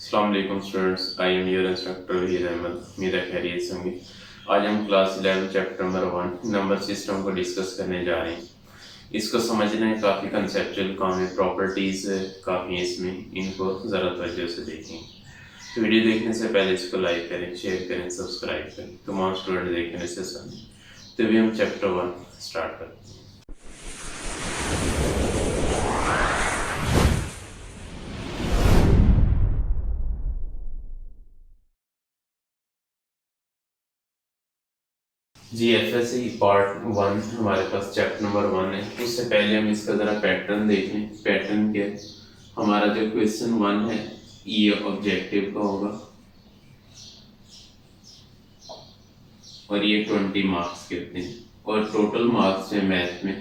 अस्सलाम वालेकुम students, I am your instructor Waheed Ahmed. उम्मीद है खैरियत से होंगे। आज हम class 11 chapter number 1 number system को डिस्कस करने जा रहे हैं। इसको समझने में काफ़ी कंसेप्चुअल काम है, प्रॉपर्टीज़ काफ़ी हैं इसमें, इनको ज़रा तवज्जो से देखें। तो वीडियो देखने से पहले इसको लाइक करें, शेयर करें, सब्सक्राइब करें, तमाम स्टूडेंट देखने से समझें। तो अभी हम चैप्टर 1 स्टार्ट करते हैं। GFSE पार्ट 1 हमारे पास चैप्टर नंबर 1 है। उससे पहले हम इसका ज़रा पैटर्न देख लें। पैटर्न क्या है? हमारा जो क्वेश्चन 1 है ये ऑब्जेक्टिव का होगा और ये 20 मार्क्स के होते हैं और टोटल मार्क्स है मैथ में,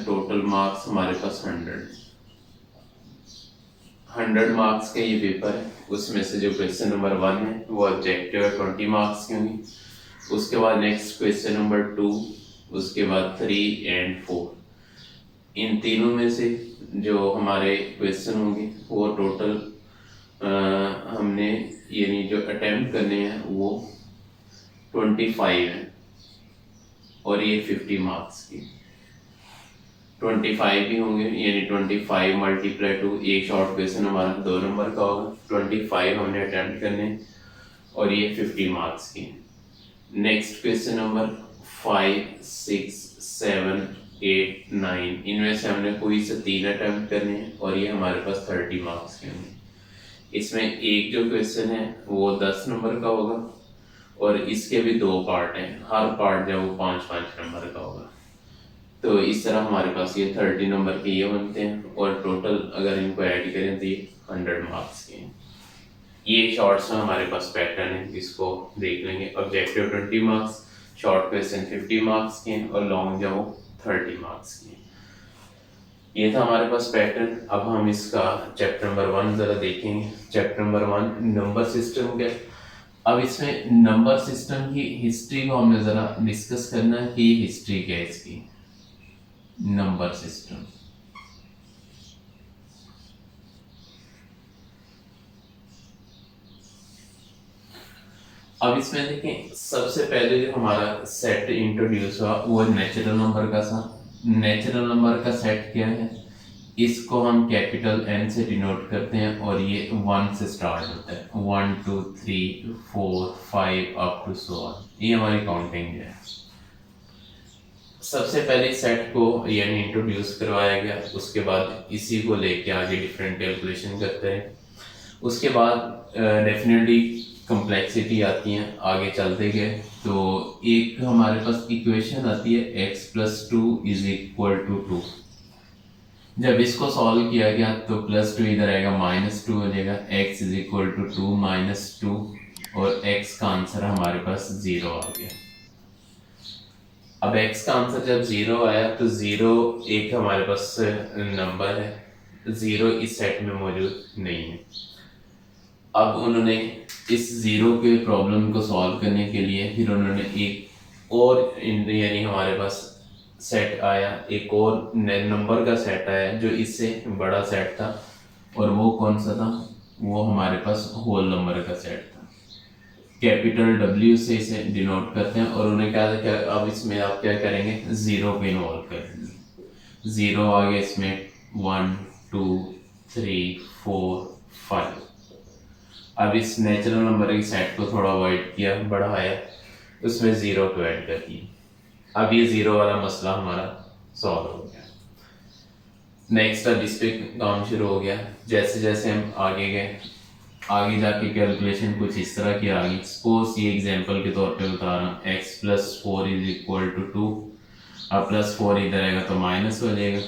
टोटल मार्क्स हमारे पास 100 मार्क्स का ये पेपर है। उसमें से जो क्वेश्चन नंबर 1 है वो ऑब्जेक्टिव है, 20 मार्क्स के होंगे। उसके बाद नेक्स्ट क्वेश्चन नंबर 2, उसके बाद 3 एंड 4। इन तीनों में से जो हमारे क्वेश्चन होंगे वो टोटल हमने यानी जो अटेम्प्ट करने हैं वो 25 है और ये 50 मार्क्स की 25 भी होंगे, यानी 25 मल्टीप्लाई टू एक शॉर्ट क्वेश्चन हमारा 2 नंबर का होगा। 25 हमने अटेम्प्ट करने और ये 50 मार्क्स की। नेक्स्ट क्वेश्चन नंबर 5, 6, 7, 8, 9, इनमें से हमने कोई से 3 अटेम्प्ट करने हैं और ये हमारे पास 30 मार्क्स के होंगे। इसमें एक जो क्वेश्चन है वो 10 नंबर का होगा और इसके भी 2 पार्ट हैं, हर पार्ट जो वो 5-5 नंबर का होगा। तो इस तरह हमारे पास ये 30 नंबर के ये बनते हैं और टोटल अगर इनको ऐड करें तो ये 100 मार्क्स के हैं। ये शॉर्ट्स में हमारे पास पैटर्न है, इसको देख लेंगे। Objective 20 marks, short question 50 marks के हैं और लॉन्ग जो 30 मार्क्स के हैं। ये था हमारे पास पैटर्न। अब हम इसका चैप्टर नंबर 1 ज़रा देखेंगे। चैप्टर नंबर 1 नंबर सिस्टम क्या। अब इसमें नंबर सिस्टम की हिस्ट्री को हमने ज़रा डिस्कस करना है कि हिस्ट्री क्या है इसकी। नंबर सिस्टम अब इसमें देखें, सबसे पहले जो हमारा सेट इंट्रोड्यूस हुआ वो नेचुरल नंबर का था। नेचुरल नंबर का सेट क्या है? इसको हम कैपिटल N से डिनोट करते हैं और ये 1 से स्टार्ट होता है। 1 2 3 4 5 अप टू सो ऑन, ये हमारी काउंटिंग है। सबसे पहले सेट को यानी इंट्रोड्यूस करवाया गया, उसके बाद इसी को लेके आगे डिफरेंट कैलकुलेशन करते हैं। उसके बाद डेफिनेटली कम्प्लेक्सिटी आती है, आगे चलते गए तो एक हमारे पास इक्वेशन आती है x + 2 = 2। जब इसको सॉल्व किया गया तो +2 इधर आएगा, -2 हो जाएगा, x = 2 - 2 और x का आंसर हमारे पास 0 आ गया। अब x का आंसर जब 0 आया तो 0 एक हमारे पास नंबर है, 0 इस सेट में मौजूद नहीं है। अब उन्होंने इस 0 के प्रॉब्लम को सॉल्व करने के लिए फिर उन्होंने एक और यानी हमारे पास सेट आया, एक और नंबर का सेट आया जो इससे बड़ा सेट था और वो कौन सा था? वो हमारे पास होल नंबर का सेट था। कैपिटल W से इसे डिनोट करते हैं और उन्हें क्या था, अब इसमें आप क्या करेंगे? 0 को इन्वॉल्व करेंगे। 0 आ गया इसमें, 1 2 3 4 5। अब इस नेचुरल नंबर के सेट को थोड़ा अवॉइड किया, बढ़ाया, उसमें 0 को ऐड कर दिया। अब ये 0 वाला मसला हमारा सॉल्व हो गया। नेक्स्ट अब इस पे काम शुरू हो गया। जैसे जैसे हम आगे गए, आगे जाके कैलकुलेशन कुछ इस तरह की आ गई। सपोज ये एग्जांपल के तौर पे बता रहा हूँ, x + 4 = 2। अब +4 इधर आएगा तो माइनस हो जाएगा,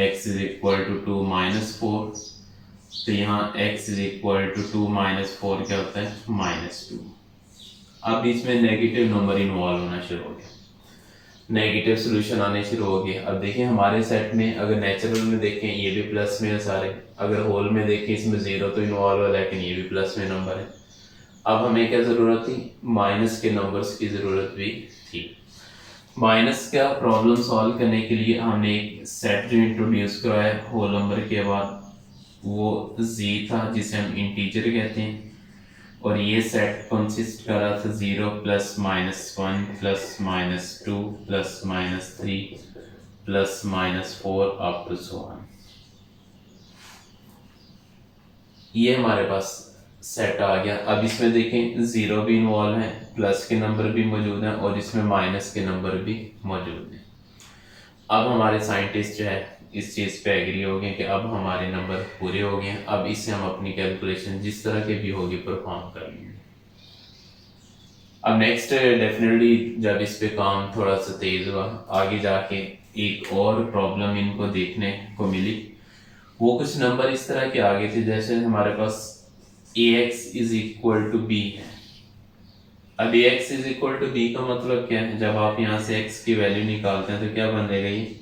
x = 2 - 4, तो यहाँ x = 2 - 4 क्या होता है? -2। अब इसमें नेगेटिव नंबर इन्वॉल्व होना शुरू हो गया, नेगेटिव सोल्यूशन आने शुरू हो गए। अब देखिए हमारे सेट में अगर नेचुरल में देखें ये भी प्लस में है सारे, अगर होल में देखें इसमें 0 तो इन्वॉल्व है लेकिन ये भी प्लस में नंबर है। अब हमें क्या ज़रूरत थी? माइनस के नंबर्स की ज़रूरत भी थी। माइनस का प्रॉब्लम सॉल्व करने के लिए हमने एक सेट जो इंट्रोड्यूस करवाया होल नंबर के बाद, वो जी था जिसे हम इंटीजर कहते हैं, और ये सेट कंसिस्ट कर रहा था 0 plus minus 1 plus minus 2 plus minus 3 plus minus 4 up to so on. ये हमारे पास सेट आ गया। अब इसमें देखें जीरो भी इन्वॉल्व है, प्लस के नंबर भी मौजूद हैं और इसमें माइनस के नंबर भी मौजूद हैं। अब हमारे साइंटिस्ट जो है इस चीज़ पे एग्री हो गए कि अब हमारे नंबर पूरे हो गए हैं, अब इससे हम अपनी कैलकुलेशन जिस तरह के भी होगी परफॉर्म कर लेंगे। अब नेक्स्ट डेफिनेटली जब इस पे काम थोड़ा सा तेज हुआ, आगे जाके एक और प्रॉब्लम इनको देखने को मिली। वो कुछ नंबर इस तरह के आगे थे, जैसे हमारे पास ax is equal to b है। अब ax is equal to b का मतलब क्या है? जब आप यहाँ से x की वैल्यू निकालते हैं तो क्या बनेगा? ये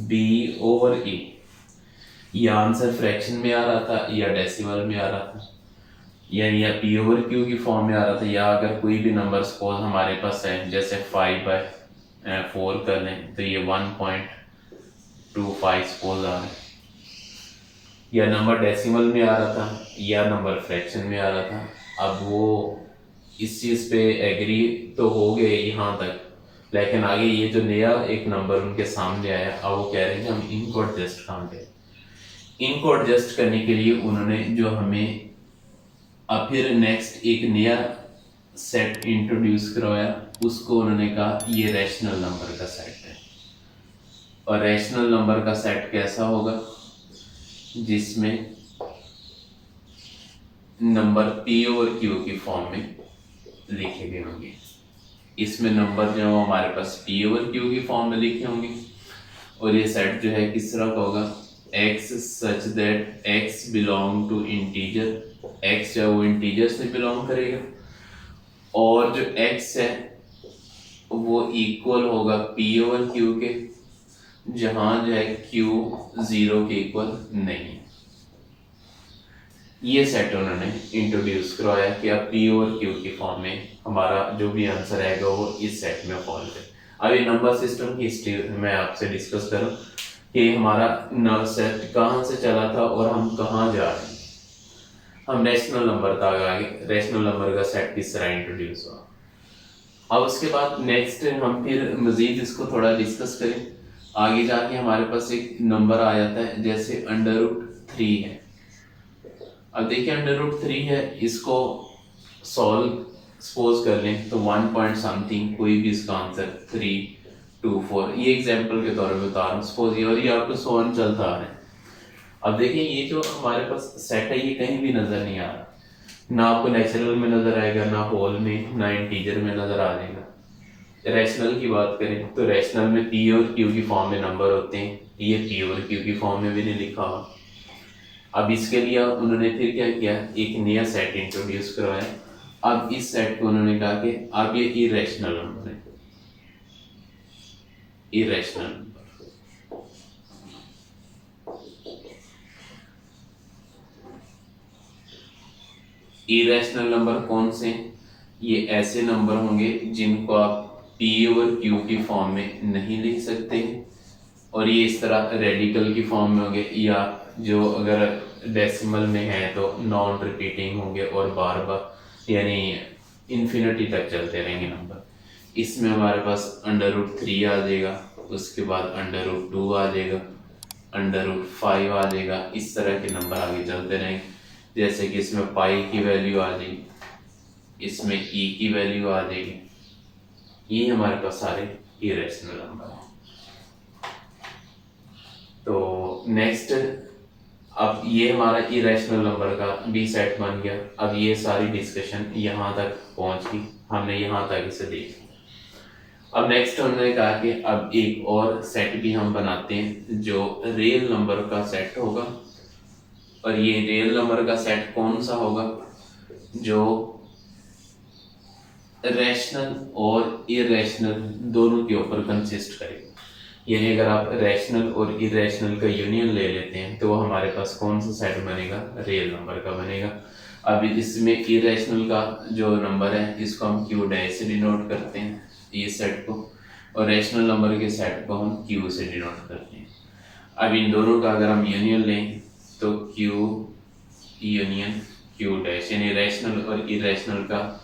b ओवर a। या आंसर फ्रैक्शन में आ रहा था या डेसिमल में आ रहा था, या p ओवर q की फॉर्म में आ रहा था, या अगर कोई भी नंबर सपोज हमारे पास है जैसे 5/4 कर लें तो ये 1.25 सपोज आ रहा है, या नंबर डेसिमल में आ रहा था या नंबर फ्रैक्शन में आ रहा था। अब वो इस चीज़ पे एग्री तो हो गए यहाँ तक, लेकिन आगे ये जो नया एक नंबर उनके सामने आया, अब वो कह रहे हैं कि हम इनको एडजस्ट कहाँ करें। इनको एडजस्ट करने के लिए उन्होंने जो हमें अब फिर नेक्स्ट एक नया सेट इंट्रोड्यूस करवाया, उसको उन्होंने कहा ये रैशनल नंबर का सेट है। और रैशनल नंबर का सेट कैसा होगा? जिसमें नंबर p ओवर q की फॉर्म में लिखे गए होंगे। इसमें नंबर जो है हमारे पास p ओवर q की फॉर्म में लिखे होंगे, और ये सेट जो है किस तरह का होगा? x such that x belong to integer, x जो है वो इंटीजर से बिलोंग करेगा, और जो x है वो इक्वल होगा p ओवर q के, जहां जो है q 0 के इक्वल नहीं है। ये सेट उन्होंने इंट्रोड्यूस करवाया कि अब p ओवर q की फॉर्म में हमारा जो भी आंसर आएगा वो इस सेट में फॉल करे। अब ये नंबर सिस्टम की हिस्ट्री मैं आपसे डिस्कस करूं कि हमारा नंबर सेट कहाँ से चला था और हम कहाँ जा रहे हैं। हम रैशनल नंबर तक आ गए, रैशनल नंबर का सेट किस तरह इंट्रोड्यूस हुआ। अब उसके बाद नेक्स्ट हम फिर मजीद इसको थोड़ा डिस्कस करें। आगे जाके हमारे पास एक नंबर आ जाता है जैसे √3 है। अब देखिए √3 है, इसको सॉल्व सपोज कर लें तो 1 पॉइंट समथिंग कोई भी इसका आंसर 324, ये एग्जांपल के तौर पे बता रहा हूँ, सपोज ये, और ये आपको 100 चलता आ रहा है। अब देखिए ये जो हमारे पास सेट है ये कहीं भी नजर नहीं आ रहा, ना आपको नेचुरल में नजर आएगा, ना होल में, ना इंटीजर में नजर आ जाएगा। रैशनल की बात करें तो रैशनल में p और q की फॉर्म में नंबर होते हैं, ये p और q की फॉर्म में भी नहीं लिखा हुआ। अब इसके लिए उन्होंने फिर क्या किया? एक नया सेट इंट्रोड्यूस करवाया। अब इस सेट को उन्होंने कहा कि अब ये इरेशनल नंबर है, इरेशनल नंबर। इरेशनल नंबर कौन से? ये ऐसे नंबर होंगे जिनको आप p ओवर q की फॉर्म में नहीं लिख सकते हैं, और ये इस तरह रेडिकल की फॉर्म में होंगे, या जो अगर डेसिमल में है तो नॉन रिपीटिंग होंगे और बार बार यानी इन्फिनिटी तक चलते रहेंगे नंबर। इसमें हमारे पास √3 आ जाएगा, उसके बाद √2 आ जाएगा, √5 आ जाएगा, इस तरह के नंबर आगे चलते रहेंगे। जैसे कि इसमें पाई की वैल्यू आ जाएगी, इसमें ई की वैल्यू आ जाएगी। ये हमारे पास सारे इरेशनल नंबर हैं। तो नेक्स्ट अब ये हमारा इरेशनल नंबर का भी सेट बन गया। अब ये सारी डिस्कशन यहाँ तक पहुँच गई, हमने यहाँ तक इसे देख लिया। अब नेक्स्ट उन्होंने कहा कि अब एक और सेट भी हम बनाते हैं जो रियल नंबर का सेट होगा, और ये रियल नंबर का सेट कौन सा होगा? जो रैशनल और इरेशनल दोनों के ऊपर कंसिस्ट करेगा। यानी अगर आप रैशनल और इरेशनल का यूनियन ले लेते हैं तो हमारे पास कौन सा सेट बनेगा? रियल नंबर का बनेगा। अब इसमें इरेशनल का जो नंबर है इसको हम q डैश से डिनोट करते हैं, ये सेट को, और रैशनल नंबर के सेट को हम क्यू से डिनोट करते हैं। अब इन दोनों का अगर हम यूनियन लें तो क्यू यूनियन क्यू डैश, यानी रैशनल और इरेशनल का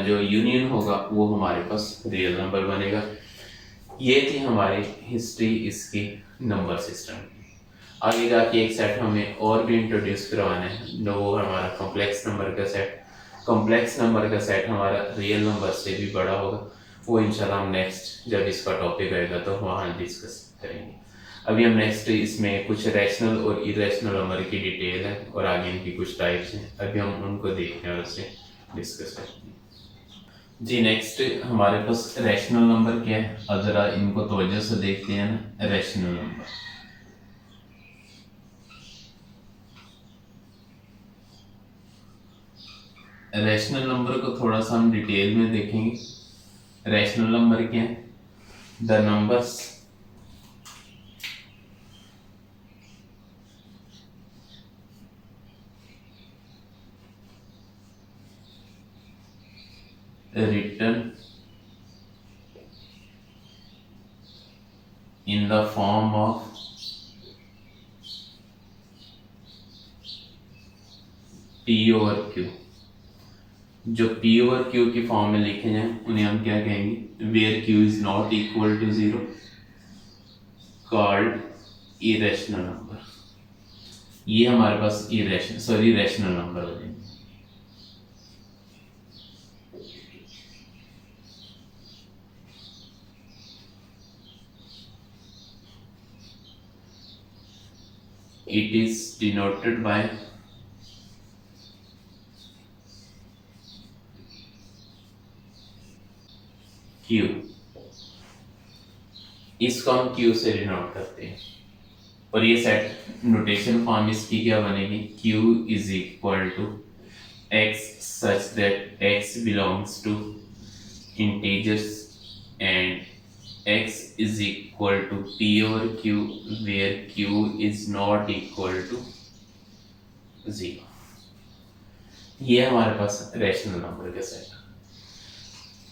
जो यूनियन होगा वो हमारे पास रियल नंबर बनेगा। ये थी हमारी हिस्ट्री इसकी नंबर सिस्टम की। आगे जाके एक सेट हमें और भी इंट्रोड्यूस करवाना है, वो हमारा कॉम्प्लेक्स नंबर का सेट। कॉम्प्लेक्स नंबर का सेट हमारा रियल नंबर से भी बड़ा होगा, वो इंशाल्लाह हम नेक्स्ट जब इसका टॉपिक आएगा तो वहाँ डिस्कस करेंगे। अभी हम नेक्स्ट इसमें कुछ रैशनल और इरेशनल नंबर की डिटेल है और आगे इनकी कुछ टाइप्स हैं, अभी हम उनको देखते हैं और उससे डिस्कस करते हैं। जी नेक्स्ट हमारे पास रैशनल नंबर क्या है, अब जरा इनको तवज्जो से देखते हैं ना। रैशनल नंबर, रैशनल नंबर को थोड़ा सा हम डिटेल में देखेंगे। रैशनल नंबर क्या है? The numbers written in the form of P over Q। जो P over Q की फॉर्म में लिखे जाए उन्हें हम क्या कहेंगे? Where Q is not equal to 0 called irrational number. ये हमारे पास रैशनल नंबर हो जाएंगे। It is denoted by Q। इसको हम Q से डिनोट करते हैं और ये सेट नोटेशन फॉर्म इसकी क्या बनेगी? Q is equal to x such that x belongs to integers and x is equal to P over Q where Q is not equal to 0। ये हमारे पास रैशनल नंबर का सेट।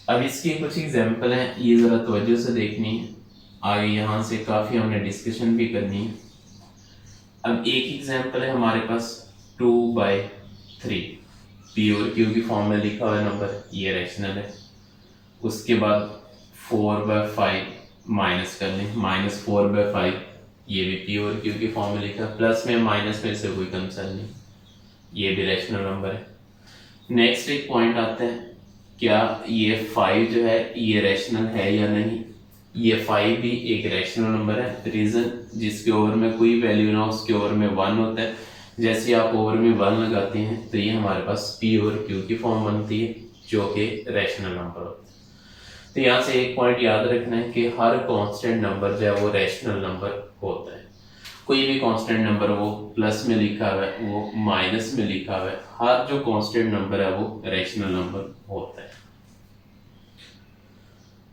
अब इसकी कुछ example हैं, ये जरा तवज्जो से देखनी है, आगे यहाँ से काफी हमने डिस्कशन भी करनी है। अब एक एग्जांपल है हमारे पास 2/3 P और Q की फॉर्म में लिखा हुआ नंबर, ये रैशनल है। उसके बाद 4/5 माइनस कर लें, -4/5 ये भी P और Q की फॉर्म में लिखा, प्लस में माइनस में से कोई कंसर्न नहीं, ये भी रैशनल नंबर है। नेक्स्ट एक पॉइंट आता है, क्या ये 5 जो है ये रैशनल है या नहीं? ये 5 भी एक रैशनल नंबर है। रीजन, जिसके ओवर में कोई वैल्यू ना हो उसके ओवर में 1 होता है। जैसे आप ओवर में 1 लगाते हैं तो ये हमारे पास P और Q की फॉर्म बनती है जो कि रैशनल नंबर होता है। तो यहाँ से एक पॉइंट याद रखना है कि हर कांस्टेंट नंबर जो है वो रैशनल नंबर होता है। कोई भी कांस्टेंट नंबर वो प्लस में लिखा हुआ है, वो माइनस में लिखा हुआ है, हर जो कांस्टेंट नंबर है वो रैशनल नंबर होता है।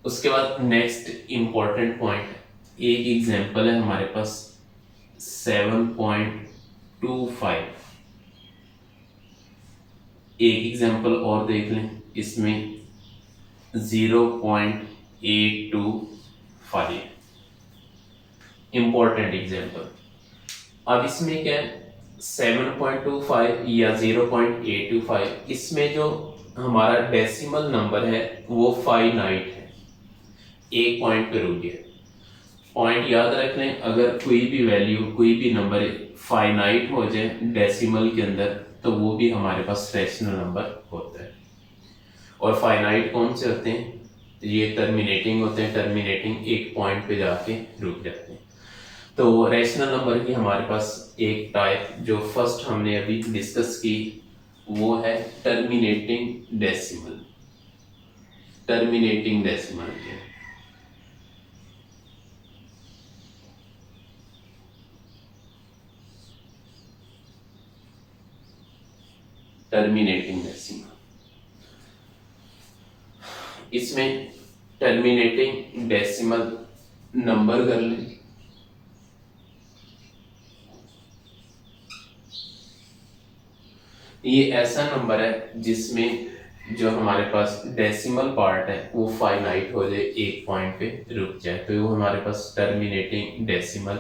उसके बाद नेक्स्ट इंपॉर्टेंट पॉइंट, एक एग्जांपल है हमारे पास 7.25। एक एग्जांपल और देख लें, इसमें 0.825 इंपॉर्टेंट एग्जांपल। अब इसमें क्या है, 7.25 या 0.825, इसमें जो हमारा डेसिमल नंबर है वो फाइनाइट है, एक पॉइंट पे रुक गया। पॉइंट याद रख लें, अगर कोई भी वैल्यू कोई भी नंबर फाइनाइट हो जाए डेसिमल के अंदर तो वो भी हमारे पास रैशनल नंबर होता है। और फाइनाइट कौन से होते हैं? ये टर्मिनेटिंग होते हैं, टर्मिनेटिंग एक पॉइंट पे जाके रुक जाते हैं। तो रैशनल नंबर की हमारे पास एक टाइप जो फर्स्ट हमने अभी डिस्कस की वो है टर्मिनेटिंग डेसिमल। टर्मिनेटिंग डेसिमल क्या है? टर्मिनेटिंग डेसिमल, इसमें टर्मिनेटिंग डेसिमल नंबर कर लें, ये ऐसा नंबर है जिसमें जो हमारे पास डेसिमल पार्ट है वो फाइनाइट हो जाए, एक पॉइंट पे रुक जाए, तो वो हमारे पास टर्मिनेटिंग डेसिमल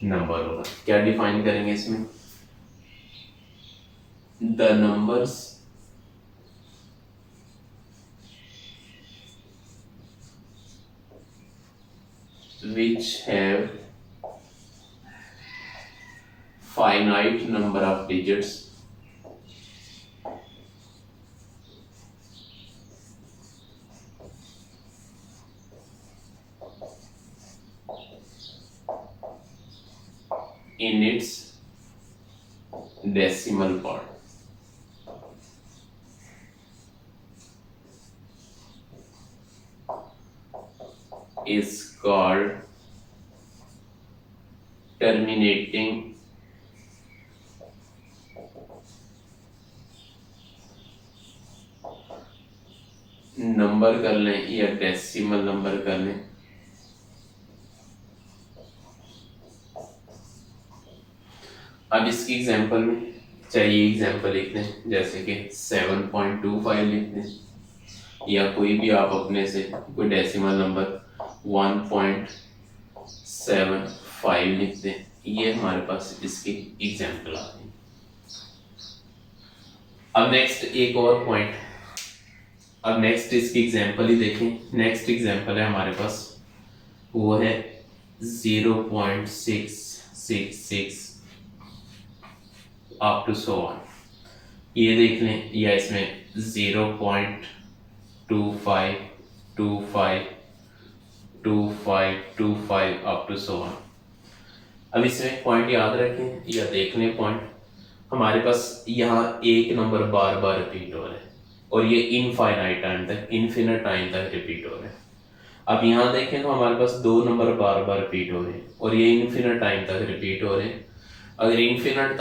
नंबर होगा। क्या डिफाइन करेंगे इसमें? The numbers which have finite number of digits in its decimal part is called terminating number कर लें या डेसिमल नंबर कर लें। अब इसकी एग्जांपल में चाहिए एग्जांपल लिख दें, जैसे कि 7.25 लिख दें, या कोई भी आप अपने से कोई डेसिमल नंबर 1.75 लिख दें। ये हमारे पास इसकी एग्जांपल आ गई। अब नेक्स्ट एक और पॉइंट, अब नेक्स्ट इसकी एग्जांपल ही देखें। नेक्स्ट एग्जांपल है हमारे पास, वो है 0.666 अप टू सो ऑन। ये देख लें, या इसमें 0.252525 अप टू सो ऑन। अब इसमें पॉइंट याद रखें या देख लें पॉइंट, हमारे पास यहाँ एक नंबर बार बार रिपीट हो रहा है और ये इनफाइनाइट टाइम तक, इन्फिनिट टाइम तक रिपीट हो रहे हैं। अब यहाँ देखें तो हमारे पास दो नंबर बार बार रिपीट हो रहे हैं और ये इन्फिनिट टाइम तक रिपीट हो रहे हैं। अगर इन्फिनिट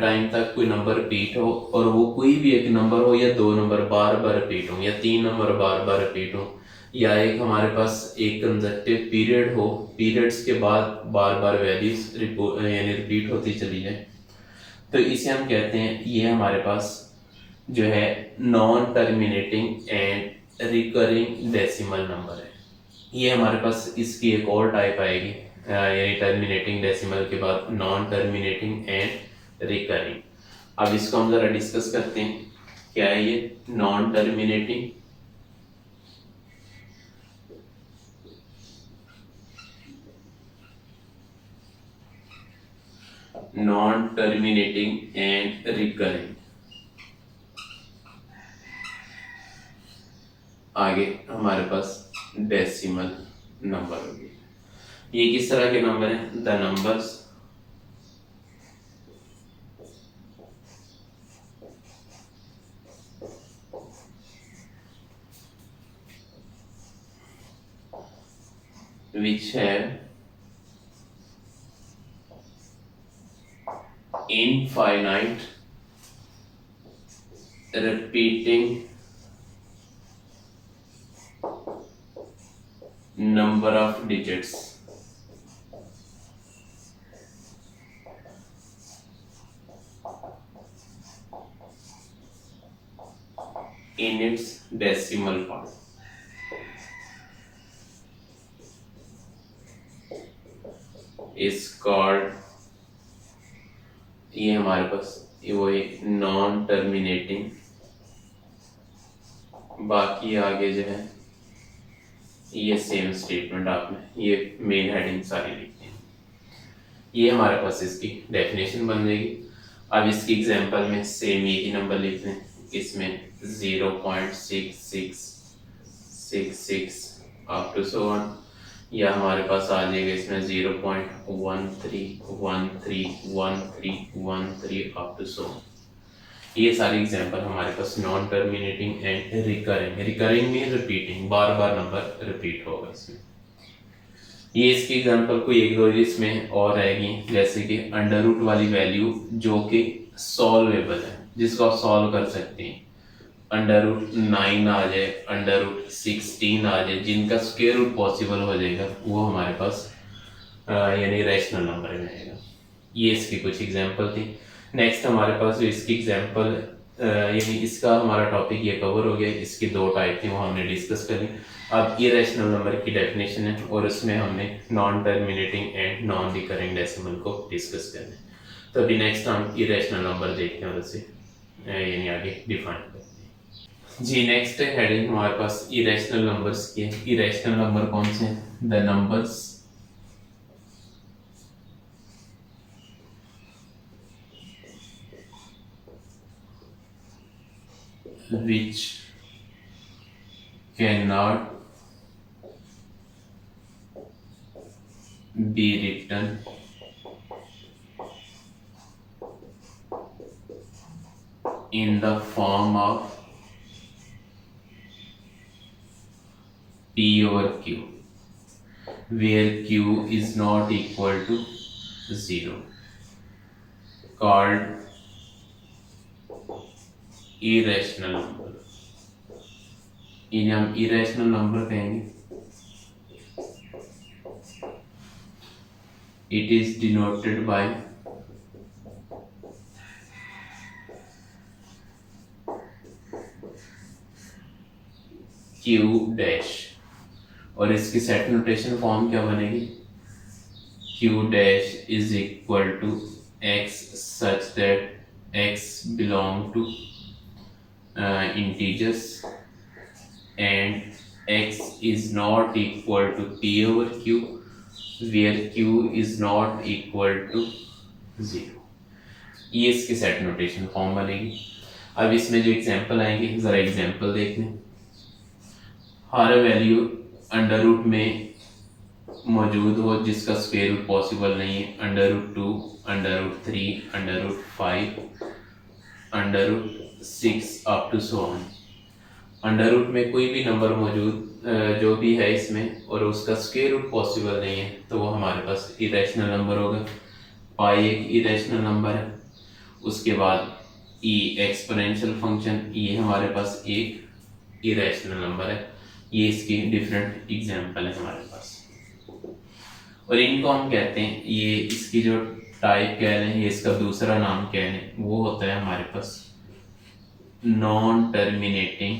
टाइम तक कोई नंबर रिपीट हो और वो कोई भी एक नंबर हो, या दो नंबर बार बार रिपीट हो, या तीन नंबर बार बार रिपीट हो, या एक हमारे पास एक कंसेक्टिव पीरियड हो, पीरियड्स के बाद बार बार वैल्यूज यानी रिपीट होती चली जाए, तो इसे हम कहते हैं, ये हमारे पास जो है non terminating and recurring decimal number है। ये हमारे पास इसकी एक और टाइप आएगी, यानी टर्मिनेटिंग डेसिमल के बाद नॉन टर्मिनेटिंग एंड रिकरिंग। अब इसको हम जरा डिस्कस करते हैं, क्या है ये non terminating, non terminating and recurring. आगे हमारे पास डेसिमल नंबर हो गए। ये किस तरह के नंबर हैं? The numbers which have infinite repeating number of digits in its decimal part is called, ये हमारे पास वो एक नॉन टर्मिनेटिंग। बाकी आगे जो है ये सेम स्टेटमेंट आपने ये मेन हेडिंग सारी लिखनी है। ये हमारे पास इसकी डेफिनेशन बन जाएगी। अब इसकी एग्जांपल में सेम यही नंबर लिख लें, इसमें 0.6666 अप टू सो ऑन, या हमारे पास आ जाएगा इसमें 0.13131313 अप टू सो ऑन। ये सारी एग्जांपल हमारे पास non terminating and recurring. Recurring में रिपीटिंग, बार बार नंबर रिपीट होगा इसमें। ये इसकी एग्जांपल कोई एक दो इसमें और रहेगी, जैसे कि अंडर रूट वाली वैल्यू जो कि सॉल्वेबल है, जिसको आप सॉल्व कर सकते हैं। अंडर रूट 9 आ जाए, अंडर रूट 16 आ जाए, जिनका स्क्वायर रूट पॉसिबल हो जाएगा, वो हमारे पास यानी रैशनल नंबर में आएगा। ये इसकी कुछ एग्जांपल थी। नेक्स्ट हमारे पास जो इसकी एग्जांपल यानी इसका हमारा टॉपिक ये कवर हो गया। इसकी दो टाइप थी वो हमने डिस्कस करी। अब इरेशनल नंबर की डेफिनेशन है और उसमें हमने non terminating and non recurring decimal को डिस्कस करना है। तो अभी नेक्स्ट हम इरेशनल नंबर देखते हैं और उसे यानी आगे डिफाइन करते हैं। जी नेक्स्ट हेडिंग हमारे पास इरेशनल नंबर्स की है। इरेशनल नंबर कौन से हैं? The numbers which cannot be written in the form of P over Q, where Q is not equal to 0, called irrational number। इन्हें हम irrational number कहेंगे। It is denoted by Q dash और इसकी set notation form क्या बनेगी? Q dash is equal to x such that x belong to integers and x is not equal to P over Q where Q is not equal to 0। ये इसकी set notation form बनेगी। अब इसमें जो example आएंगे जरा example देख लें। हर वैल्यू अंडर रूट में मौजूद हो जिसका स्क्वायर रूट पॉसिबल नहीं है, under root 2, under root 3, under root 5, under root 6 up to so on. Under root में कोई भी नंबर मौजूद जो भी है इसमें और उसका स्क्वायर रूट पॉसिबल नहीं है तो वो हमारे पास इरेशनल नंबर होगा। पाई एक इरेशनल नंबर है। उसके बाद ई एक्सपोनेंशियल फंक्शन ये हमारे पास एक इरेशनल नंबर है। ये इसकी डिफरेंट एग्जांपल है हमारे पास और इनको हम कहते हैं, ये इसकी जो टाइप कह रहे हैं, ये इसका दूसरा नाम कह रहे हैं, वो होता है हमारे पास non terminating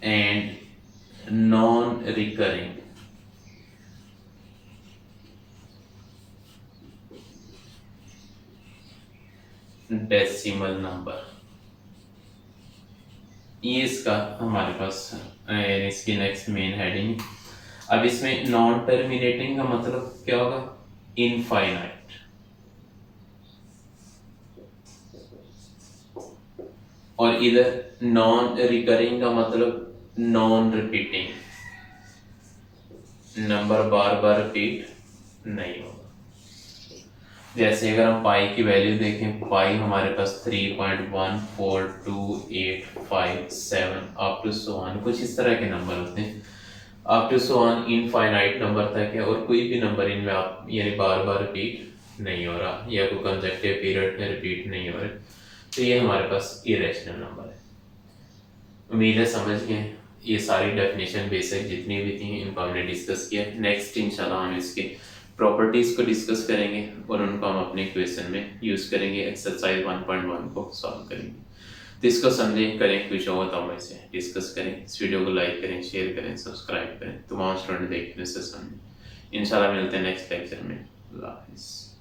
and non recurring decimal number. ये इसका हमारे पास इसकी नेक्स्ट मेन हेडिंग। अब इसमें नॉन टर्मिनेटिंग का मतलब क्या होगा? इनफाइनाइट। और इधर नॉन रिकरिंग का मतलब नॉन रिपीटिंग, नंबर बार बार रिपीट नहीं होगा। जैसे अगर हम पाई की वैल्यू देखें, पाई हमारे पास 3.1428557 अप टू सो ऑन, कुछ इस तरह के नंबर होते हैं up to so on infinite number तक है और कोई भी नंबर इनमें आप यानी बार बार रिपीट नहीं हो रहा या कोई कंसेक्टिव पीरियड में रिपीट नहीं हो रहे, तो ये हमारे पास इरेशनल नंबर है। उम्मीद है समझ गए। ये सारी डेफिनेशन बेसिक जितनी भी थी इनको हमने डिस्कस किया। नेक्स्ट इंशाल्लाह हम इसके प्रॉपर्टीज को डिस्कस करेंगे और उनको हम अपने क्वेश्चन में यूज करेंगे। एक्सरसाइज 1.1 को सॉल्व करेंगे। तो इसको समझें, करें, कुछ हो तो हम इसे डिस्कस करें। इस वीडियो को लाइक करें, शेयर करें, सब्सक्राइब करें, तमाम स्टूडेंट देखने से समझें। इंशाल्लाह मिलते हैं नेक्स्ट लेक्चर में। अल्लाह हाफिज़।